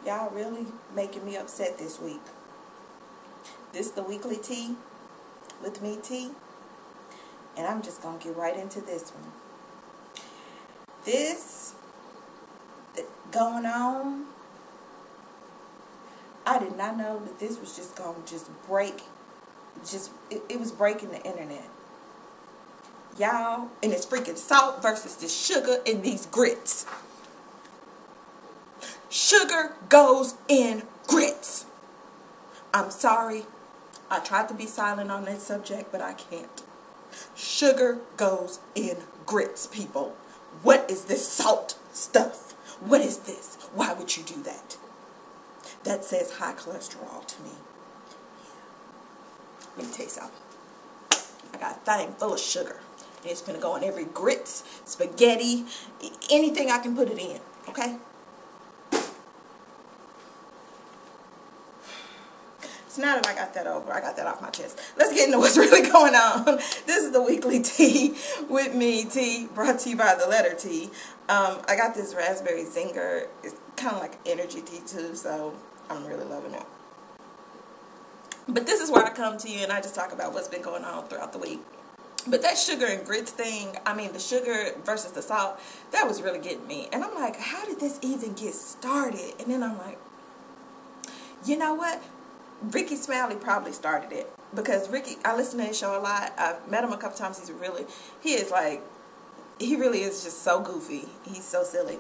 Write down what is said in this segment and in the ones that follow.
Y'all really making me upset this week. This is the weekly tea with me, T. And I'm just going to get right into this one. This going on, I did not know that this was just going to just break. It was breaking the internet. Y'all, and it's freaking salt versus the sugar in these grits. Sugar goes in grits. I'm sorry. I tried to be silent on that subject, but I can't. Sugar goes in grits, people. What is this salt stuff? What is this? Why would you do that? That says high cholesterol to me. Let me tell you something. I got a thing full of sugar. And it's gonna go in every grits, spaghetti, anything I can put it in. Okay? So now that I got that over, I got that off my chest. Let's get into what's really going on. This is the weekly tea with me, T, brought to you by the letter T. I got this raspberry zinger. It's kind of like energy tea too, so I'm really loving it. But this is where I come to you and I just talk about what's been going on throughout the week. But that sugar and grits thing, I mean the sugar versus the salt, that was really getting me. And I'm like, how did this even get started? And then I'm like, you know what? Ricky Smiley probably started it. Because Ricky, I listen to his show a lot. I've met him a couple times. He really is just so goofy. He's so silly.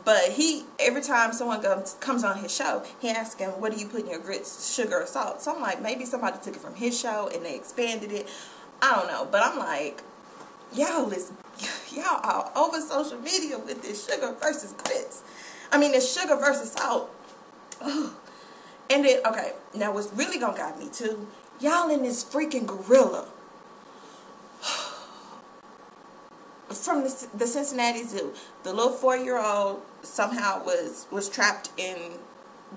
But every time someone comes on his show, he asks him, what do you put in your grits, sugar or salt? So I'm like, maybe somebody took it from his show and they expanded it. I don't know. But I'm like, y'all are over social media with this sugar versus grits. I mean, this sugar versus salt. Ugh. And then, okay, now what's really gonna got me too, y'all in this freaking gorilla. From the Cincinnati Zoo, the little 4-year-old somehow was trapped in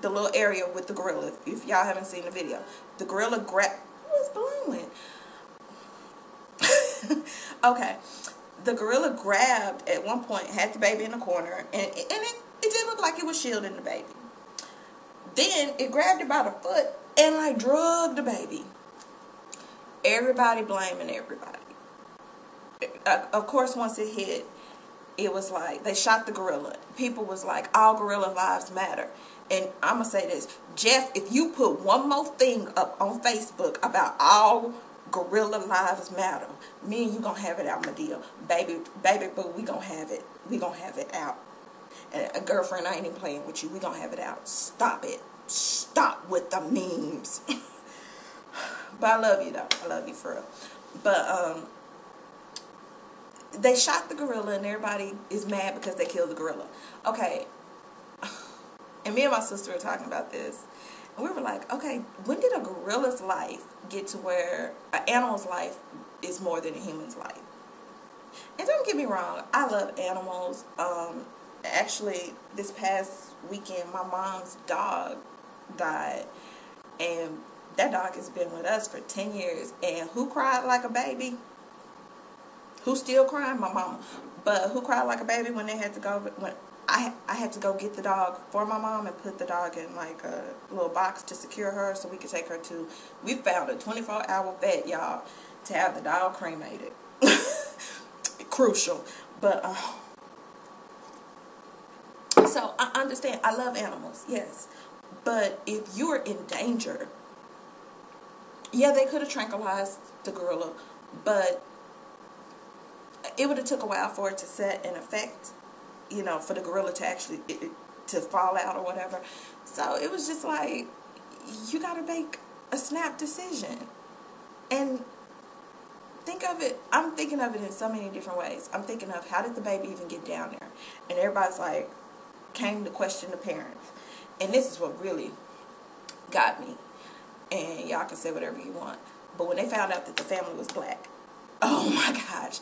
the little area with the gorilla. If y'all haven't seen the video, the gorilla what's blowing? Okay, the gorilla grabbed at one point, had the baby in the corner, and it didn't look like it was shielding the baby. Then it grabbed it by the foot and like drugged the baby. Everybody blaming everybody. Of course, once it hit, it was like they shot the gorilla. People was like, all gorilla lives matter. And I'm going to say this. Jeff, if you put one more thing up on Facebook about all gorilla lives matter, me and you going to have it out, my deal. Baby, but we going to have it. We going to have it out. And a girlfriend, I ain't even playing with you. We going to have it out. Stop it. Stop with the memes. But I love you, though. I love you for real. But, they shot the gorilla and everybody is mad because they killed the gorilla. Okay. And me and my sister were talking about this. And we were like, okay, when did a gorilla's life get to where an animal's life is more than a human's life? And don't get me wrong, I love animals. Actually, this past weekend, my mom's dog died. And that dog has been with us for 10 years. And who cried like a baby? Who still crying? My mama. But who cried like a baby when they had to go, when I had to go get the dog for my mom and put the dog in like a little box to secure her so we could take her to, we found a 24-hour vet, y'all, to have the dog cremated. Crucial. But, so I understand. I love animals, yes. But if you're in danger, yeah, they could have tranquilized the gorilla, but it would have took a while for it to set in effect, you know, for the gorilla to actually, to fall out or whatever. So it was just like, you got to make a snap decision. And think of it, I'm thinking of it in so many different ways. I'm thinking of, how did the baby even get down there? And everybody's like, came to question the parents. And this is what really got me. And y'all can say whatever you want. But when they found out that the family was black, oh my gosh.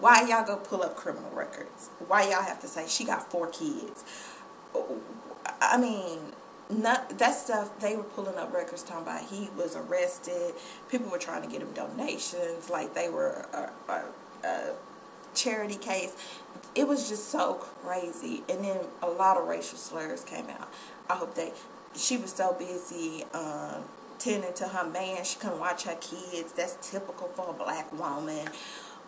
Why y'all go pull up criminal records? Why y'all have to say she got 4 kids? I mean, that stuff, they were pulling up records talking about he was arrested. People were trying to get him donations like they were charity case. It was just so crazy. And then a lot of racial slurs came out. I hope she was so busy tending to her man, she couldn't watch her kids. That's typical for a black woman.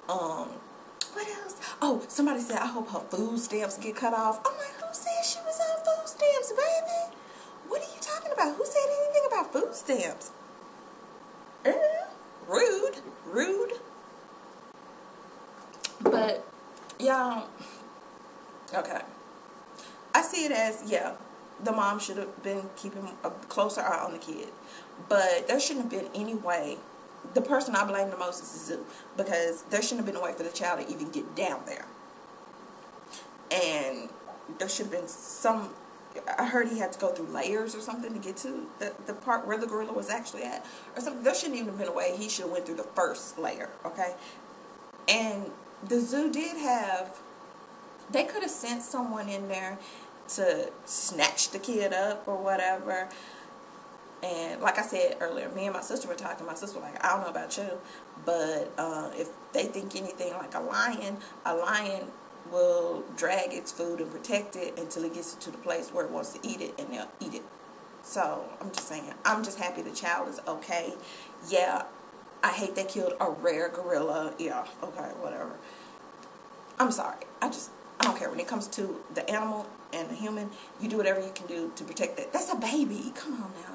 What else? Oh, somebody said, I hope her food stamps get cut off. I'm like, who said she was on food stamps, baby? What are you talking about? Who said anything about food stamps? Rude. But, y'all, okay. I see it as, yeah, the mom should have been keeping a closer eye on the kid. But there shouldn't have been any way. The person I blame the most is the zoo. Because there shouldn't have been a way for the child to even get down there. And there should have been some... I heard he had to go through layers or something to get to the part where the gorilla was actually at. Or something. There shouldn't even have been a way. He should have went through the first layer. Okay? And the zoo did have... They could have sent someone in there to snatch the kid up or whatever. And like I said earlier, me and my sister were talking. My sister was like, I don't know about you, but if they think anything like a lion will drag its food and protect it until it gets to the place where it wants to eat it, and they'll eat it. So I'm just saying, I'm just happy the child is okay. Yeah, I hate they killed a rare gorilla. Yeah, okay, whatever. I'm sorry. I don't care. When it comes to the animal and the human, you do whatever you can do to protect it. That's a baby. Come on now, y'all.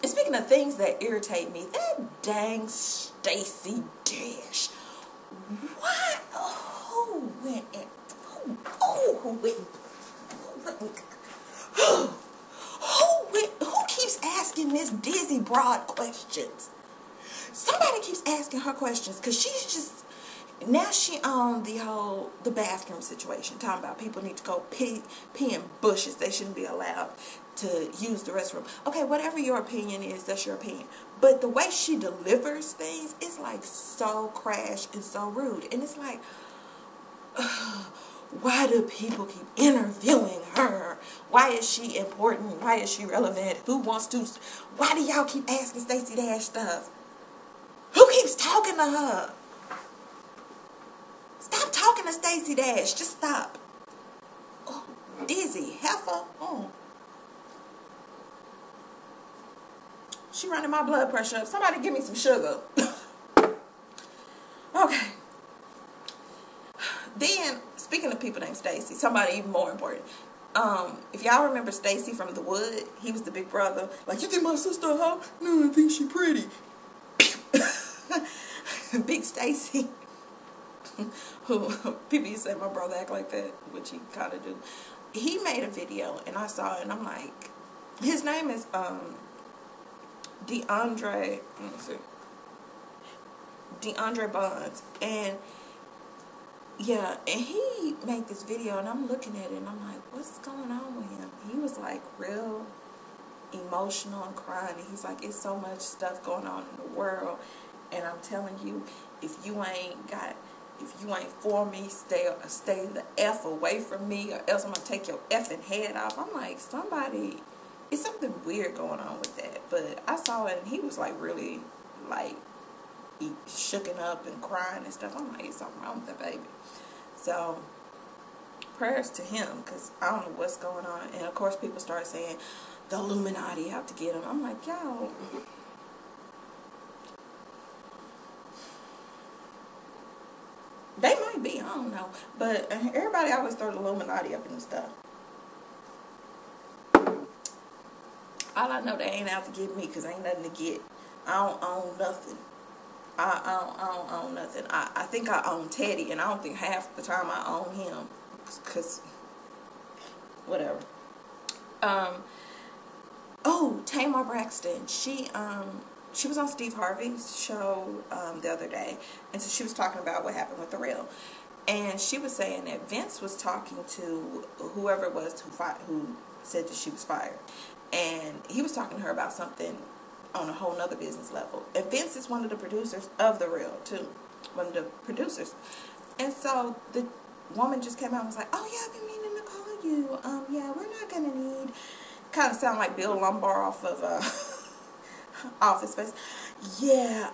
And speaking of things that irritate me, that dang Stacey dish. What? Who keeps asking Miss Dizzy Broad questions? Somebody keeps asking her questions, because she's just, now she on the bathroom situation, talking about people need to go pee in bushes. They shouldn't be allowed to use the restroom. Okay, whatever your opinion is, that's your opinion. But the way she delivers things is like so crash and so rude. And it's like, why do people keep interviewing her? Why is she important? Why is she relevant? Who wants to? Why do y'all keep asking Stacey Dash stuff? Who keeps talking to her? Stop talking to Stacey Dash. Just stop. Oh, Dizzy, heifer. Oh. She running my blood pressure up. Somebody give me some sugar. Okay. Then, speaking of people named Stacey, somebody even more important. If y'all remember Stacey from The Wood, he was the big brother. Like, you think my sister a hoe? No, I think she pretty. Big Stacey. Who people used to say my brother act like that, which he kind of do. He made a video, and I saw it, and I'm like, his name is DeAndre Bonds, and yeah, and he made this video, and I'm looking at it, and I'm like, what's going on with him? He was like real emotional and crying, and he's like, it's so much stuff going on in the world, and I'm telling you, if you ain't for me, stay the F away from me, or else I'm gonna take your effing head off. I'm like, it's something weird going on with that. But I saw it, and he was like really like shooken up and crying and stuff. I'm like, it's something wrong with that baby. So prayers to him, because I don't know what's going on. And of course people start saying the Illuminati out to get him. I'm like, yo, they might be, I don't know. But everybody always throw the Illuminati up in the stuff. All I know, they ain't out to get me, because ain't nothing to get. I don't own nothing. I don't own nothing. I think I own Teddy, and I don't think half the time I own him. Because, whatever. Oh, Tamar Braxton. She was on Steve Harvey's show the other day, and so she was talking about what happened with the reel, and she was saying that Vince was talking to whoever it was who said that she was fired, and he was talking to her about something on a whole nother business level. And Vince is one of the producers of the reel too, one of the producers, and so the woman just came out and was like, "Oh yeah, I've been meaning to call you. Yeah, we're not gonna need." Kind of sound like Bill Lumbar off of Office Space. Yeah,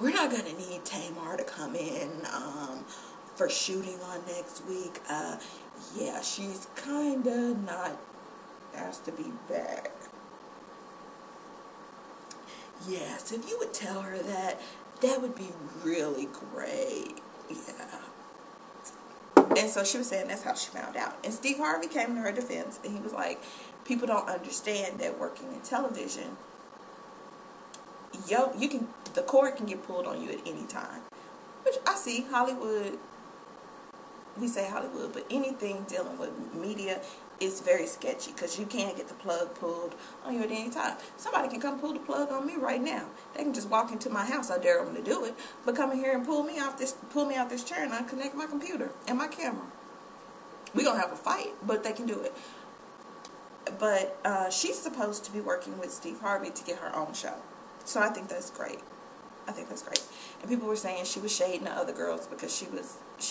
we're not going to need Tamar to come in for shooting on next week. Yeah, she's kind of not asked to be back. Yes, if you would tell her that, that would be really great. Yeah. And so she was saying that's how she found out. And Steve Harvey came to her defense, and he was like, people don't understand that working in television, the cord can get pulled on you at any time. Which I see. Hollywood, we say Hollywood, but anything dealing with media is very sketchy, because you can't get the plug pulled on you at any time. Somebody can come pull the plug on me right now. They can just walk into my house. I dare them to do it, but come in here and pull me out this chair, and I connect my computer and my camera. We're gonna have a fight, but they can do it. But she's supposed to be working with Steve Harvey to get her own show, so I think that's great. I think that's great. And people were saying she was shading the other girls because she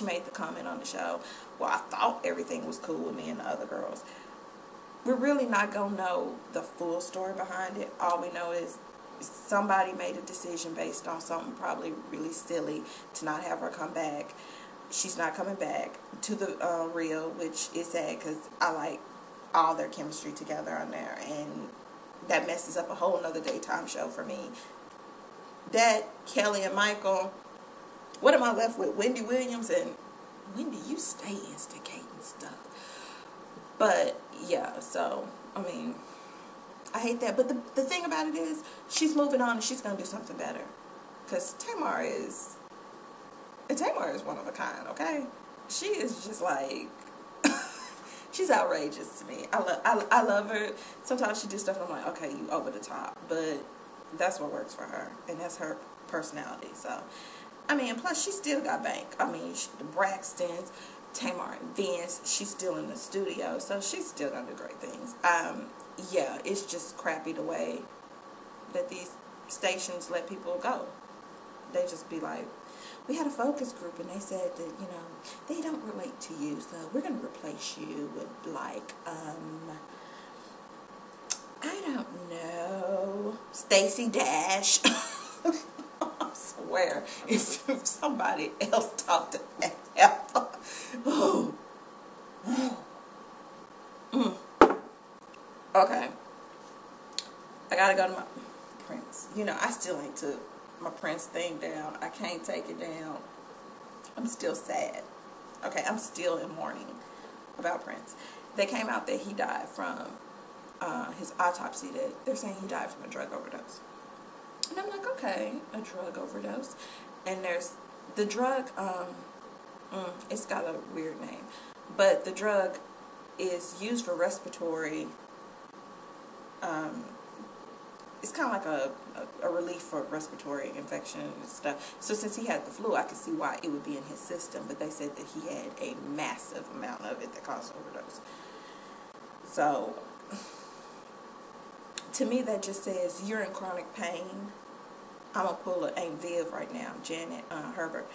made the comment on the show, well, I thought everything was cool with me and the other girls. We're really not going to know the full story behind it. All we know is somebody made a decision based on something probably really silly to not have her come back. She's not coming back to the Real, which is sad because I like all their chemistry together on there. And that messes up a whole nother daytime show for me. That, Kelly and Michael, what am I left with? Wendy Williams, and Wendy, you stay instigating stuff. But, yeah, so, I mean, I hate that. But the thing about it is, she's moving on and she's going to do something better. Because Tamar is one of a kind, okay? She is just like, she's outrageous to me. I love her. Sometimes she does stuff and I'm like, okay, you over the top. But that's what works for her, and that's her personality. So, I mean, plus she still got bank. I mean, the Braxtons, Tamar and Vince, she's still in the studio, so she's still gonna do great things. Yeah, it's just crappy the way that these stations let people go. They just be like, we had a focus group and they said that, you know, they don't relate to you, so we're gonna replace you with like I don't know, Stacey Dash. I swear, if somebody else talked to that, oh. Okay, I gotta go to my Prince. You know, I still ain't took my Prince thing down. I can't take it down. I'm still sad. Okay, I'm still in mourning about Prince. They came out that he died from his autopsy, that they're saying he died from a drug overdose. And I'm like, okay, a drug overdose. And there's the drug, it's got a weird name, but the drug is used for respiratory, it's kind of like a relief for respiratory infection and stuff. So since he had the flu, I could see why it would be in his system, but they said that he had a massive amount of it that caused overdose. So to me, that just says you're in chronic pain. I'm going to pull an Aunt Viv right now, Janet Herbert.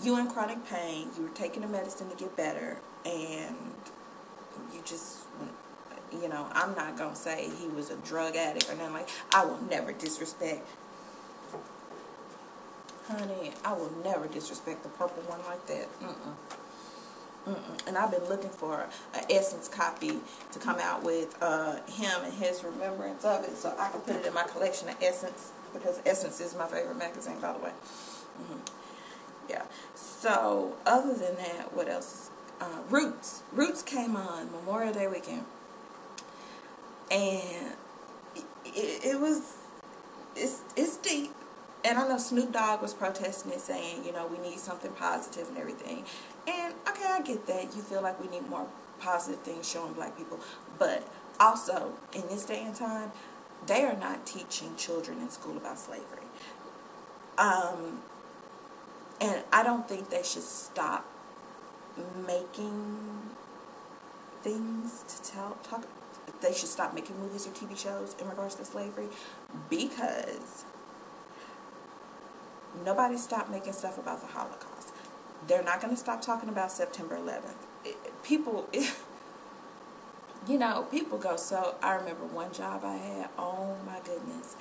You in chronic pain, you were taking the medicine to get better, and you just, you know, I'm not going to say he was a drug addict or nothing like that. I will never disrespect, honey, I will never disrespect the purple one like that. And I've been looking for an Essence copy to come out with him and his remembrance of it, so I can put it in my collection of Essence, because Essence is my favorite magazine, by the way. Yeah. So other than that, what else? Roots. Roots came on Memorial Day weekend, and it's deep. And I know Snoop Dogg was protesting it, saying, you know, we need something positive and everything. And, okay, I get that. You feel like we need more positive things showing black people. But also, in this day and time, they are not teaching children in school about slavery. And I don't think they should stop making things to talk. They should stop making movies or TV shows in regards to slavery, because nobody stopped making stuff about the Holocaust. They're not going to stop talking about September 11th. People, you know, people go so... I remember one job I had, oh my goodness.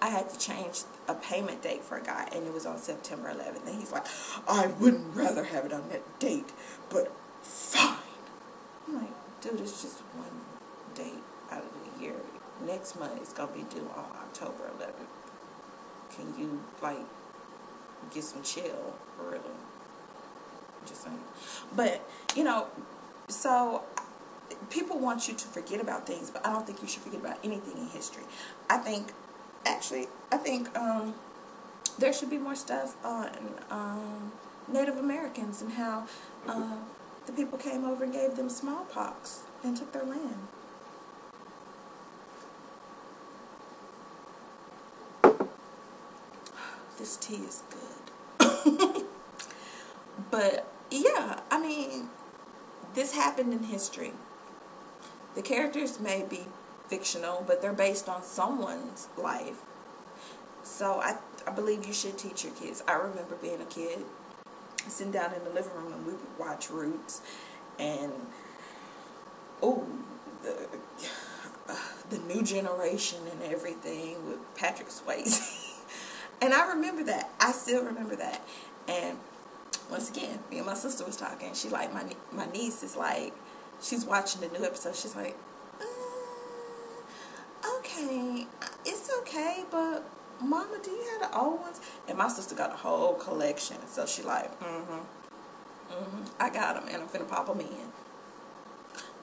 I had to change a payment date for a guy, and it was on September 11th. And he's like, I wouldn't rather have it on that date, but fine. I'm like, dude, it's just one date out of the year. Next month it's going to be due on October 11th. Can you, like, get some chill, really? Just saying. But, you know, so people want you to forget about things, but I don't think you should forget about anything in history. I think there should be more stuff on Native Americans and how the people came over and gave them smallpox and took their land. This tea is good. But yeah, I mean, this happened in history. The characters may be fictional, but they're based on someone's life. So I believe you should teach your kids. I remember being a kid, sitting down in the living room, and we would watch Roots and the new generation and everything with Patrick Swayze. And I remember that. I still remember that. And once again, me and my sister was talking. She like, my niece is like, she's watching the new episode. She's like, okay, it's okay, but Mama, do you have the old ones? And my sister got a whole collection. So she like, I got them, and I'm finna pop them in.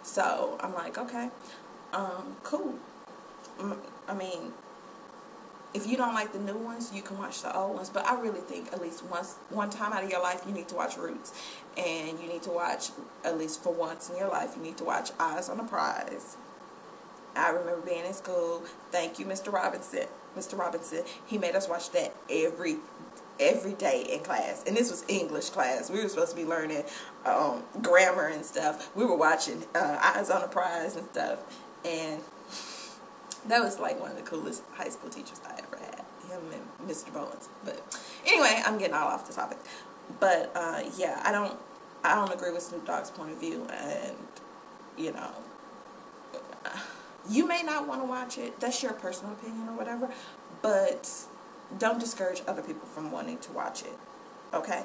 So I'm like, okay, cool. I mean, if you don't like the new ones, you can watch the old ones. But I really think at least one time out of your life, you need to watch Roots. And you need to watch, at least for once in your life, you need to watch Eyes on the Prize. I remember being in school. Thank you, Mr. Robinson. Mr. Robinson, he made us watch that every day in class. And this was English class. We were supposed to be learning grammar and stuff. We were watching Eyes on the Prize and stuff. And that was like one of the coolest high school teachers I ever had. Him and Mr. Bowens. But anyway, I'm getting all off the topic. But yeah, I don't agree with Snoop Dogg's point of view, and you know, you may not want to watch it. That's your personal opinion or whatever. But don't discourage other people from wanting to watch it. Okay?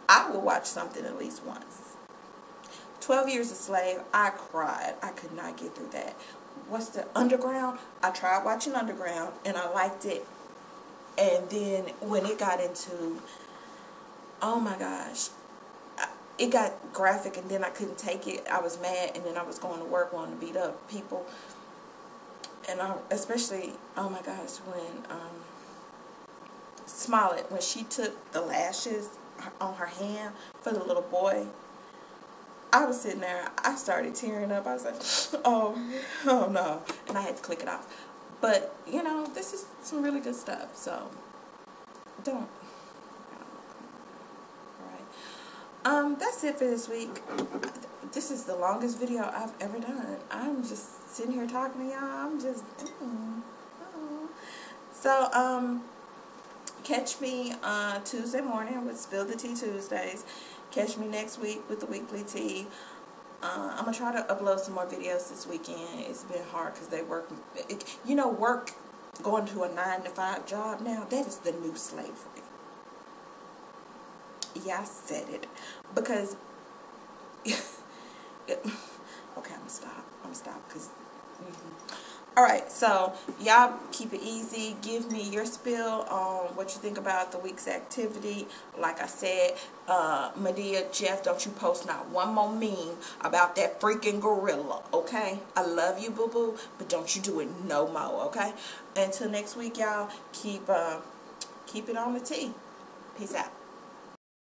I will watch something at least once. 12 Years a Slave, I cried. I could not get through that. What's the Underground? I tried watching Underground and I liked it. And then when it got into, oh my gosh, it got graphic, and then I couldn't take it. I was mad, and then I was going to work wanting to beat up people. And especially, oh my gosh, when Smollett, when she took the lashes on her hand for the little boy, I was sitting there, I started tearing up. I was like, oh no. And I had to click it off. But, you know, this is some really good stuff. So, don't. Alright. That's it for this week. This is the longest video I've ever done. I'm just sitting here talking to y'all. I'm just, So, catch me Tuesday morning with Spill the Tea Tuesdays. Catch me next week with the weekly tea. I'm going to try to upload some more videos this weekend. It's been hard because they work, you know, work, going to a 9-to-5 job now, that is the new slavery. Yeah, I said it. Because, okay, I'm going to stop because, Alright, so y'all keep it easy. Give me your spill on what you think about the week's activity. Like I said, Medea, Jeff, don't you post not one more meme about that freaking gorilla, okay? I love you, boo-boo, but don't you do it no more, okay? Until next week, y'all, keep it on the tea. Peace out.